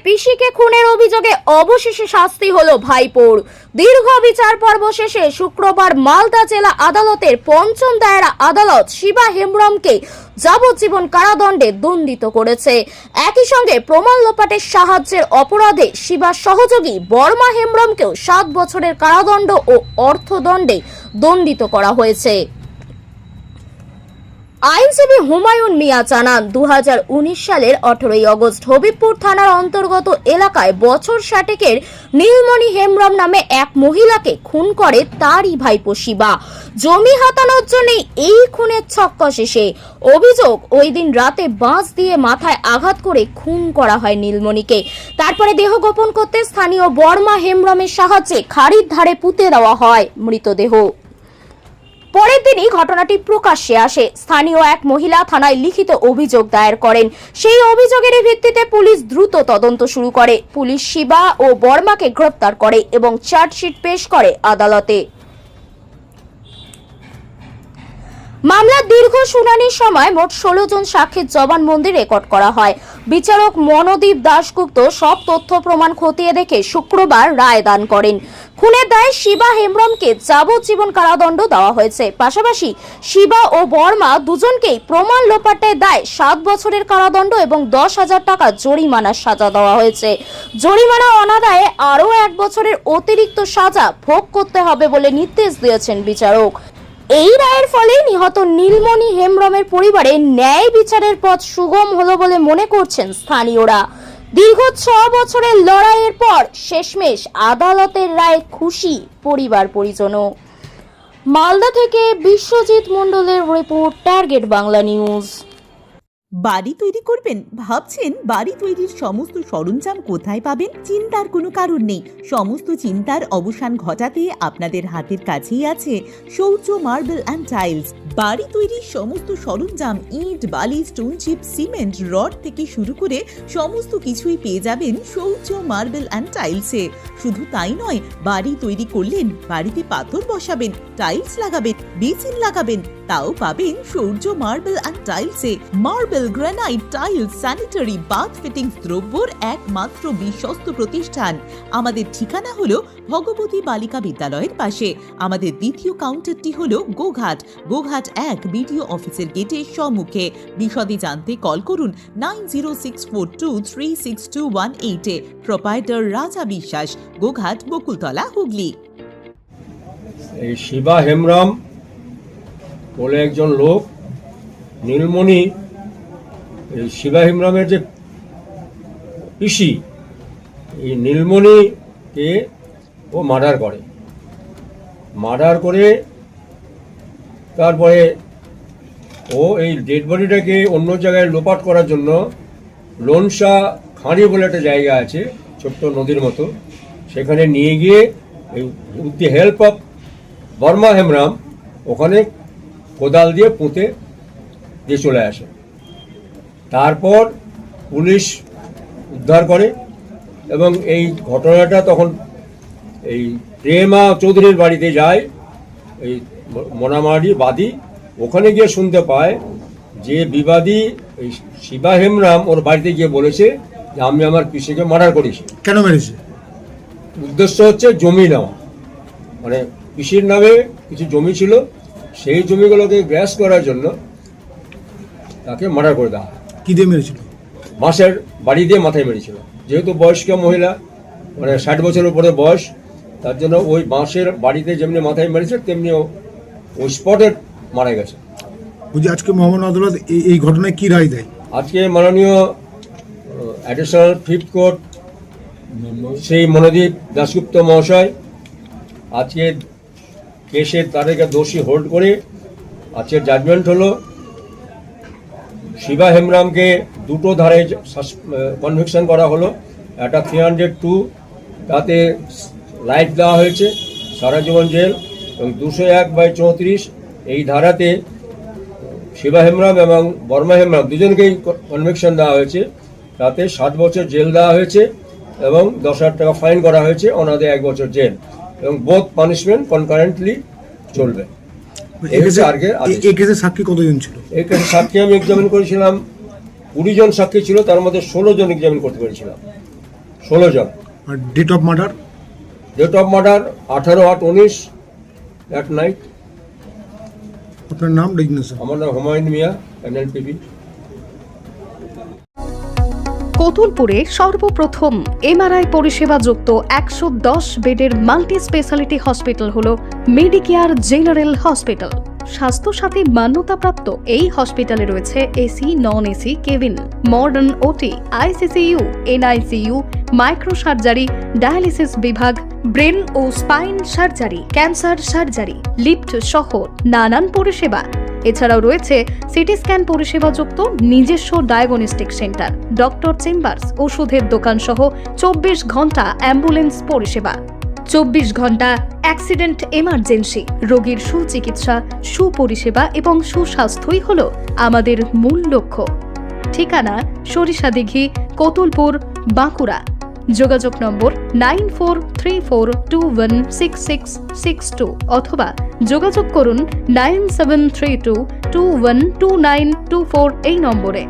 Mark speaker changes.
Speaker 1: পিসিকে খুনের অভিযোগে অবশেষে শাস্তি হলো ভাইপোর। দীর্ঘ বিচার পর্ব শেষে শুক্রবার মালদা জেলা আদালতের পঞ্চম দায়রা আদালত শিবা হেমব্রমকে যাবজ্জীবন কারাদণ্ডে দণ্ডিত করেছে। একই সঙ্গে প্রমাণ লোপাটের সাহায্যের অপরাধে শিবার সহযোগী বর্মা হেমব্রমকেও 7 বছরের কারাদণ্ড ও অর্থদণ্ডে দণ্ডিত করা হয়েছে। আইনজীবী হুমায়ুন মিয়া জানান, 2019 সালের 18 আগস্ট হবিবপুর থানার অন্তর্গত এলাকায় বছর 60-এর নীলমণি হেমব্রম নামে এক মহিলাকে খুন করে তারই ভাইপো শিবা। জমি হাতানোর জন্য এই খুনের ছক্কা শেষে অভিযোগ, ওই দিন রাতে বাঁশ দিয়ে মাথায় আঘাত করে খুন করা হয় নীলমণিকে। তারপরে দেহ গোপন করতে স্থানীয় বর্মা হেমব্রমের সাহায্যে খাড়ির ধারে পুঁতে দেওয়া হয় মৃতদেহ। পরের দিনই ঘটনাটি প্রকাশ্যে আসে। স্থানীয় এক মহিলা থানায় লিখিত অভিযোগ দায়ের করেন। সেই অভিযোগের ভিত্তিতে পুলিশ দ্রুত তদন্ত শুরু করে। পুলিশ শিবা ও বর্মাকে গ্রেফতার করে এবং চার্জশিট পেশ করে আদালতে। মামলার দীর্ঘ শুনানির সময় মোট 16 জন সাক্ষীর জবানবন্দি রেকর্ড করা হয়। বিচারক মনোদীপ দাশগুপ্ত সব তথ্য প্রমাণ খতিয়ে দেখে শুক্রবার রায় দান করেন। খুনের দায়ে শিবা হেমব্রমকে যাবজ্জীবন কারাদণ্ড দেওয়া হয়েছে। পাশাপাশি শিবা ও বর্মা দুজনকেই প্রমাণ লোপাটের দায়ে 7 বছরের কারাদণ্ড এবং 10,000 টাকা জরিমানার সাজা দেওয়া হয়েছে। জরিমানা অনাদায়ে আরও 1 বছরের অতিরিক্ত সাজা ভোগ করতে হবে বলে নির্দেশ দিয়েছেন বিচারক। এই রায়ের ফলে নিহত নীলমণি হেমব্রমের পরিবারে ন্যায় বিচারের পথ সুগম হলো বলে মনে করছেন স্থানীয়রা। দীর্ঘ 6 বছরের লড়াইয়ের পর শেষমেশ আদালতের রায়ে খুশি পরিবার পরিজনও। মালদা থেকে বিশ্বজিৎ মণ্ডলের রিপোর্ট, টার্গেট বাংলা নিউজ।
Speaker 2: বাড়ি তৈরি করবেন? ভাবছেন বাড়ি তৈরির সমস্ত সরঞ্জাম কোথায় পাবেন? চিন্তার কোনো কারণ নেই। সমস্ত চিন্তার অবসান ঘটাতে আপনাদের হাতের কাছেই আছে শৌর্য মার্বেল অ্যান্ড টাইলস। বাড়ি তৈরির সমস্ত সরঞ্জাম, ইট, বালি, স্টোন চিপ, সিমেন্ট, রড থেকে শুরু করে সমস্ত কিছুই পেয়ে যাবেন শৌর্য মার্বেল অ্যান্ড টাইলসে। শুধু তাই নয়, বাড়ি তৈরি করলেন, বাড়িতে পাথর বসাবেন, টাইলস লাগাবেন, বেসিন লাগাবেন, তাও পাবেন শৌর্য মার্বেল অ্যান্ড টাইলসে। Marble, granite, tiles, sanitary, bath fittings দ্রব্যর একমাত্র বিশ্বস্ত প্রতিষ্ঠান। আমাদের ঠিকানা হলো ভগবতী বালিকা বিদ্যালয়ের পাশে। আমাদের দ্বিতীয় কাউন্টারটি হলো গোঘাট 1 বিডিও অফিসের গেটের সম্মুখে। বিশদে জানতে কল করুন 9064236218 প্রোপাইটার রাজা বিশ্বাস, গোঘাট, বকুলতলা, হুগলি।
Speaker 3: এই শিবা হেমব্রম বলে একজন লোক, নীলমণি, এই শিবা হেমব্রমের যে পিসি, এই নীলমণিকে ও মার্ডার করে তারপরে ও এই ডেড বডিটাকে অন্য জায়গায় লোপাট করার জন্য লোনসা খাঁড়ি বলে একটা জায়গা আছে, ছোট্ট নদীর মতো, সেখানে নিয়ে গিয়ে with the help of Barma Hembrom ওখানে কোদাল দিয়ে পুঁতে দিয়ে চলে আসে। তারপর পুলিশ উদ্ধার করে এবং এই ঘটনাটা তখন এই প্রেমা চৌধুরীর বাড়িতে যায়, এই মোনামারি বাদী, ওখানে গিয়ে শুনতে পায় যে বিবাদী এই শিবা হেমব্রম ওর বাড়িতে গিয়ে বলেছে যে আমি আমার পিসিকে মার্ডার করেছি।
Speaker 4: কেন মেরেছে?
Speaker 3: উদ্দেশ্য হচ্ছে জমি নেওয়া, মানে পিসির নামে কিছু জমি ছিল, সেই জমিগুলোকে গ্রাস করার জন্য তাকে মার্ডার করে দেওয়া।
Speaker 4: কি দিয়ে মেরেছিল?
Speaker 3: বাঁশের বাড়ি দিয়ে মাথায় মেরেছিল। যেহেতু বয়স্ক মহিলা, মানে 60 বছরের উপরে বয়স, তার জন্য ওই বাঁশের বাড়িতে যেমনি মাথায় মেরেছে তেমনি ওই স্পটে মারা গেছে।
Speaker 4: বুঝি আজকে মহামান্য আদালত এই ঘটনায় কি রায় দেয়?
Speaker 3: আজকে মাননীয় অ্যাডিশনাল 5th কোর্ট সেই মনোদীপ দাশগুপ্ত মহাশয় আজকে কেসের তাদেরকে দোষী হোল্ড করে আজকের জাজমেন্ট হলো শিবা হেমব্রমকে 2টো ধারায় কনভিকশন করা হলো। একটা 302, তাতে লাইফ দেওয়া হয়েছে, সারা জীবন জেল, এবং 201/34 এই ধারাতে শিবা হেমব্রম এবং বর্মা হেমব্রম দুজনকেই কনভিকশন দেওয়া হয়েছে, তাতে 7 বছর জেল দেওয়া হয়েছে এবং 10,000 টাকা ফাইন করা হয়েছে, অনাদে 1 বছর জেল, এবং বোথ পানিশমেন্ট কনকারেন্টলি চলবে। এই কেসে
Speaker 4: সাক্ষী কতজন ছিল?
Speaker 3: এই কেসে সাক্ষী আমি এক্সামিন করেছিলাম, 20 জন সাক্ষী ছিল, তার মধ্যে 16 জন এক্সামিন করতে পেরেছিলাম। 16 জন।
Speaker 4: আর date of murder?
Speaker 3: Date of murder 18/8/19 at night.
Speaker 4: আপনার নাম ডেজিগনেশন?
Speaker 3: আমার নাম হুমায়ুন মিয়া, NLPB।
Speaker 5: কোতুলপুরে সর্বপ্রথম এমআরআই পরিষেবা যুক্ত 110 বেডের মাল্টি স্পেশালিটি হসপিটাল হল মেডিকেয়ার জেনারেল হসপিটাল। স্বাস্থ্যসাথী মান্যতাপ্রাপ্ত এই হসপিটালে রয়েছে AC, non AC cabin, modern OT, ICCU, NICU, micro surgery, dialysis বিভাগ, ব্রেন ও spine surgery, cancer surgery, lift সহ নানান পরিষেবা। এছাড়াও রয়েছে সিটি স্ক্যান পরিষেবাযুক্ত নিজস্ব ডায়াগনস্টিক সেন্টার, ডক্টর চেম্বার্স, ওষুধের দোকান সহ 24 ঘন্টা অ্যাম্বুলেন্স পরিষেবা, 24 ঘন্টা অ্যাক্সিডেন্ট এমার্জেন্সি। রোগীর সুচিকিৎসা, সুপরিষেবা এবং সুস্বাস্থ্যই হল আমাদের মূল লক্ষ্য। ঠিকানা সরিষাদিঘি, কোতুলপুর, বাঁকুড়া। যোগাযোগ নম্বর 9434216662 অথবা যোগাযোগ করুন 9732212924 এই নম্বরে।